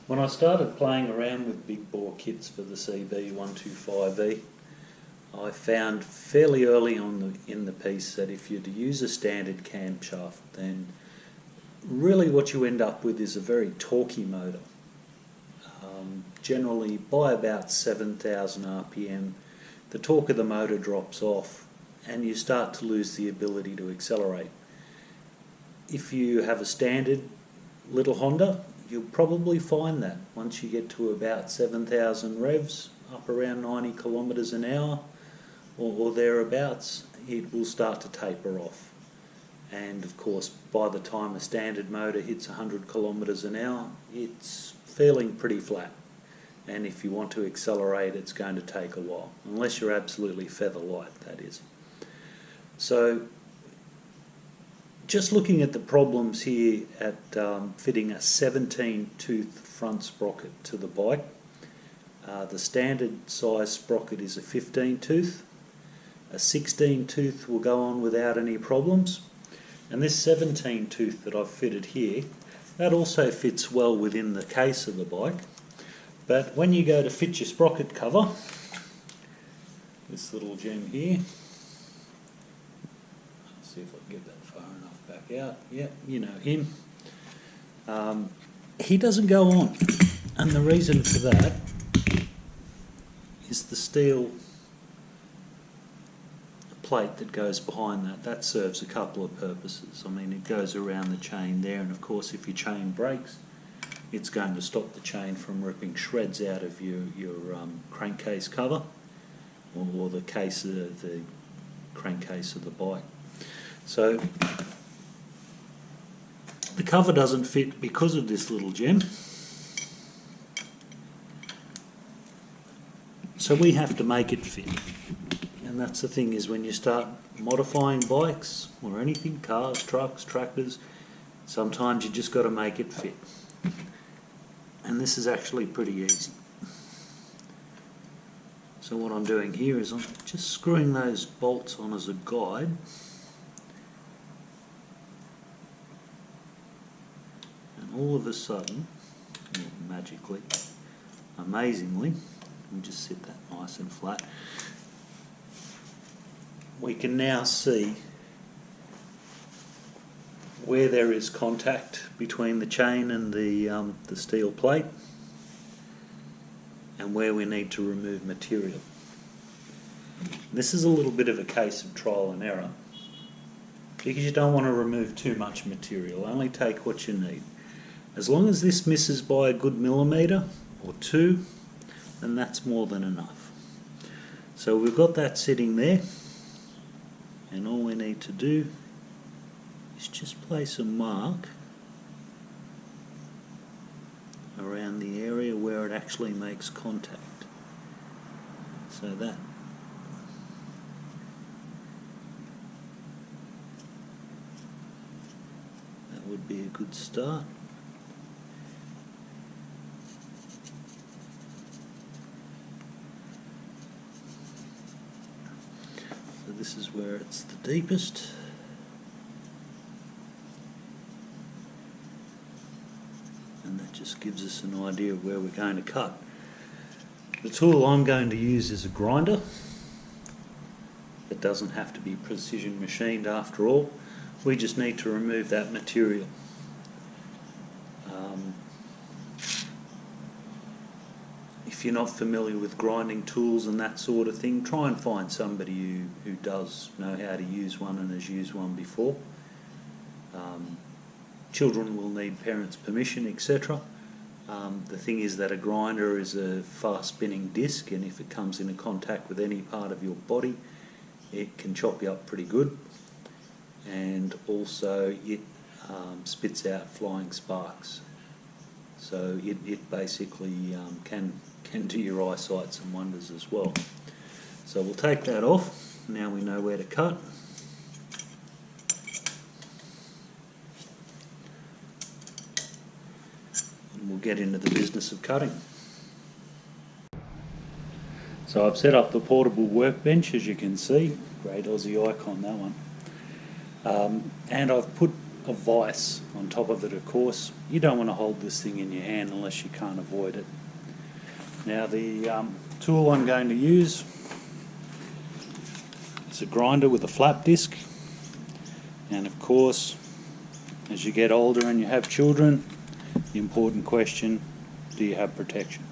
When I started playing around with big bore kits for the CB125E, I found fairly early on in the piece that if you're to use a standard camshaft, then really what you end up with is a very torquey motor. Generally by about 7,000 RPM, the torque of the motor drops off and you start to lose the ability to accelerate. If you have a standard little Honda, you'll probably find that once you get to about 7,000 revs, up around 90 kilometres an hour or thereabouts, it will start to taper off. And of course, by the time a standard motor hits 100 kilometres an hour, it's feeling pretty flat. And if you want to accelerate, it's going to take a while, unless you're absolutely feather light, that is. So, just looking at the problems here at fitting a 17-tooth front sprocket to the bike. The standard size sprocket is a 15-tooth. A 16-tooth will go on without any problems. And this 17-tooth that I've fitted here, that also fits well within the case of the bike. But when you go to fit your sprocket cover, this little gem here, let's see if I can get that far enough back out. Yep, you know him. He doesn't go on, and the reason for that is the steel plate that goes behind that. That serves a couple of purposes. I mean, it goes around the chain there, and of course if your chain breaks, it's going to stop the chain from ripping shreds out of your crankcase cover or the case of the crankcase of the bike. So the cover doesn't fit because of this little gem. So we have to make it fit. And that's the thing, is when you start modifying bikes or anything, cars, trucks, tractors, sometimes you just got to make it fit. And this is actually pretty easy. So what I'm doing here is I'm just screwing those bolts on as a guide. And all of a sudden, magically, amazingly, we'll just sit that nice and flat, we can now see where there is contact between the chain and the steel plate, and where we need to remove material. This is a little bit of a case of trial and error, because you don't want to remove too much material. Only take what you need. As long as this misses by a good millimetre or two, then that's more than enough. So we've got that sitting there, and all we need to do is just place a mark around the area where it actually makes contact. So that would be a good start. So this is where it's the deepest. And that just gives us an idea of where we're going to cut. The tool I'm going to use is a grinder. It doesn't have to be precision machined after all. We just need to remove that material. If you're not familiar with grinding tools and that sort of thing, try and find somebody who does know how to use one and has used one before. Children will need parents' permission, etc. The thing is that a grinder is a fast spinning disc, and if it comes into contact with any part of your body, it can chop you up pretty good, and also it spits out flying sparks. So it basically can do your eyesight some wonders as well. So we'll take that off. Now we know where to cut. We'll get into the business of cutting. So I've set up the portable workbench, as you can see. Great Aussie icon, that one. And I've put a vise on top of it, of course. You don't want to hold this thing in your hand unless you can't avoid it. Now the tool I'm going to use is a grinder with a flap disc, and of course as you get older and you have children, the important question, do you have protection?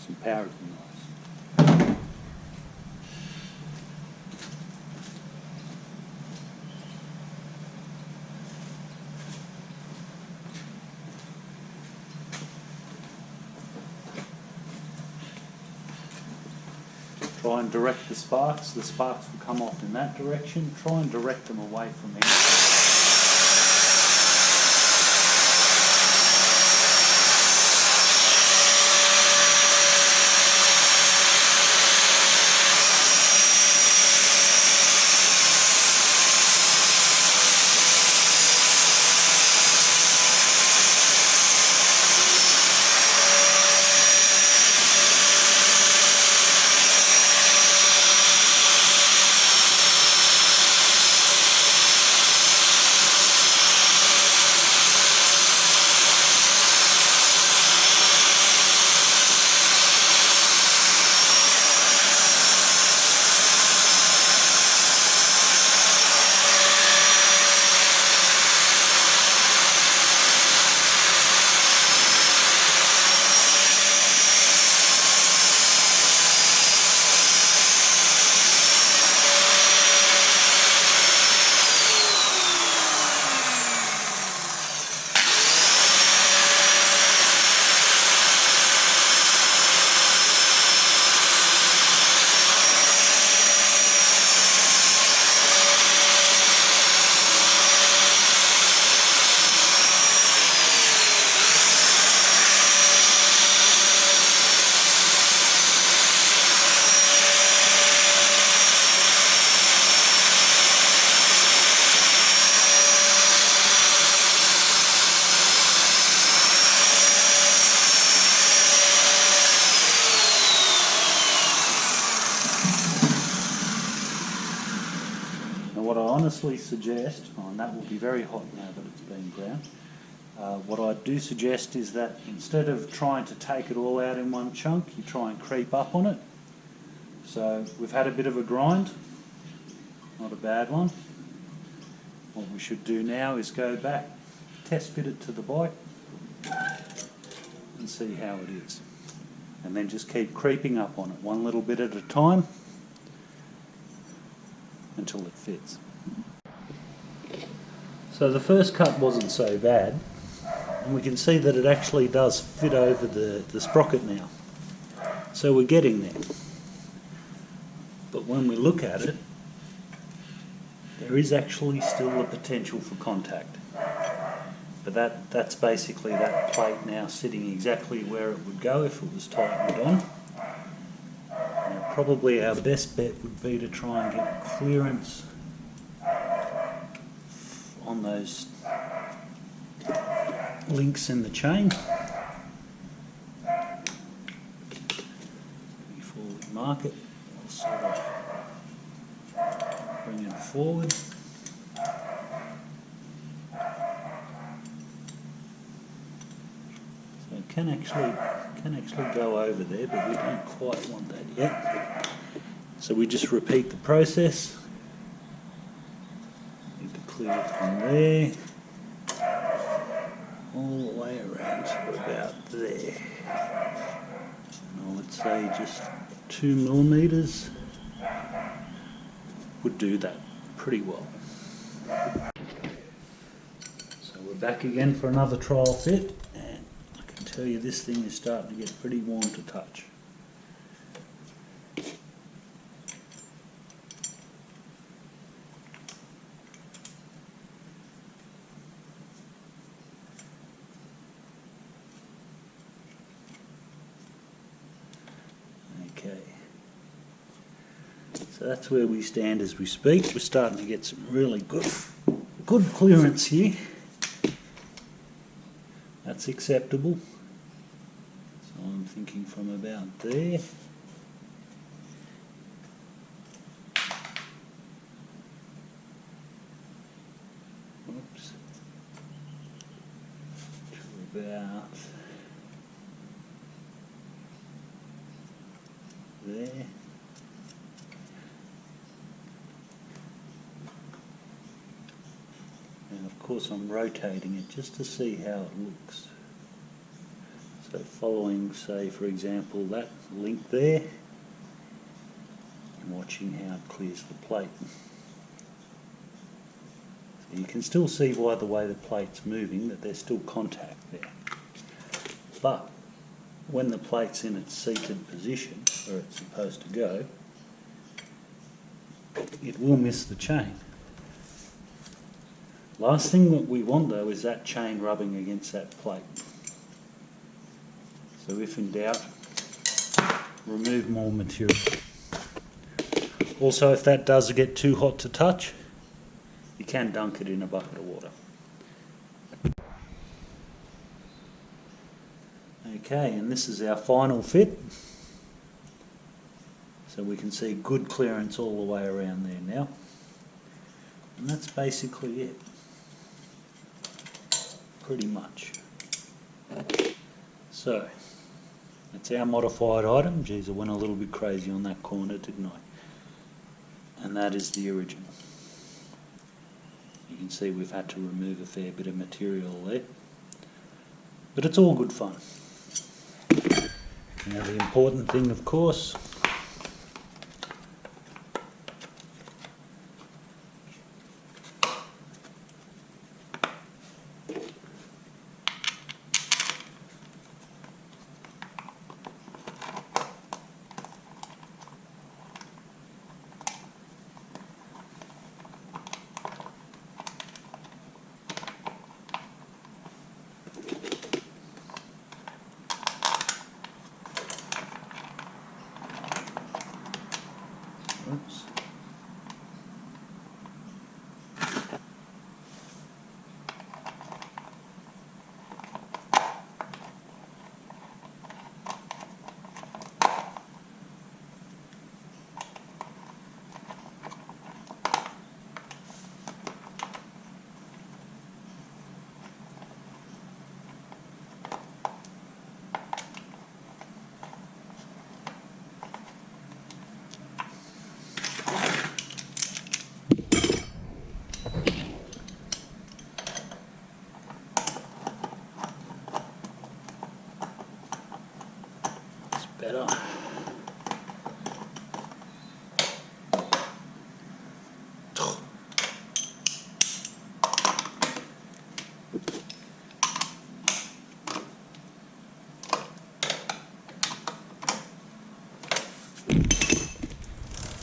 Some power would be nice. Try and direct the sparks will come off in that direction. Try and direct them away from here. What I honestly suggest, and that will be very hot now that it's been ground, what I do suggest is that instead of trying to take it all out in one chunk, you try and creep up on it. So we've had a bit of a grind, not a bad one. What we should do now is go back, test fit it to the bike and see how it is. And then just keep creeping up on it, one little bit at a time, until it fits. So the first cut wasn't so bad, and we can see that it actually does fit over the sprocket now. So we're getting there. But when we look at it, there is actually still the potential for contact. But that's basically that plate now sitting exactly where it would go if it was tightened on. Probably our best bet would be to try and get clearance on those links in the chain before we mark it. We'll sort of bring it forward. So it can actually go over there, but we don't quite want that yet. So we just repeat the process. Need to clear from there all the way around to about there. And I would say just 2 millimeters would do that pretty well. So we're back again for another trial fit. Tell you this thing is starting to get pretty warm to touch. Okay, so that's where we stand as we speak. We're starting to get some really good clearance here. that's acceptable. So I'm thinking from about there. Oops. To about there. And of course I'm rotating it just to see how it looks. So following, say for example, that link there, and watching how it clears the plate. So you can still see by the way the plate's moving that there's still contact there. But when the plate's in its seated position, where it's supposed to go, it will miss the chain. Last thing that we want though is that chain rubbing against that plate. So if in doubt, remove more material. Also, if that does get too hot to touch, you can dunk it in a bucket of water. Okay, and this is our final fit. So we can see good clearance all the way around there now. And that's basically it. Pretty much. So, that's our modified item. Geez, I went a little bit crazy on that corner, didn't I? And that is the original. You can see we've had to remove a fair bit of material there. But it's all good fun. Now the important thing, of course, oops. Better.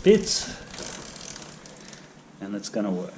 Fits, and it's going to work.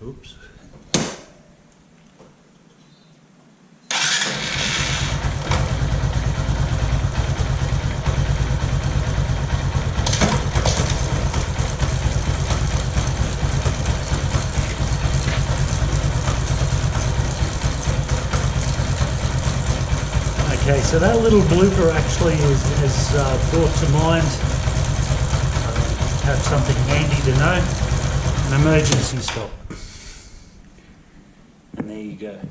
Oops. Okay, so that little blooper actually has brought to mind, have something handy to know, an emergency stop. And there you go.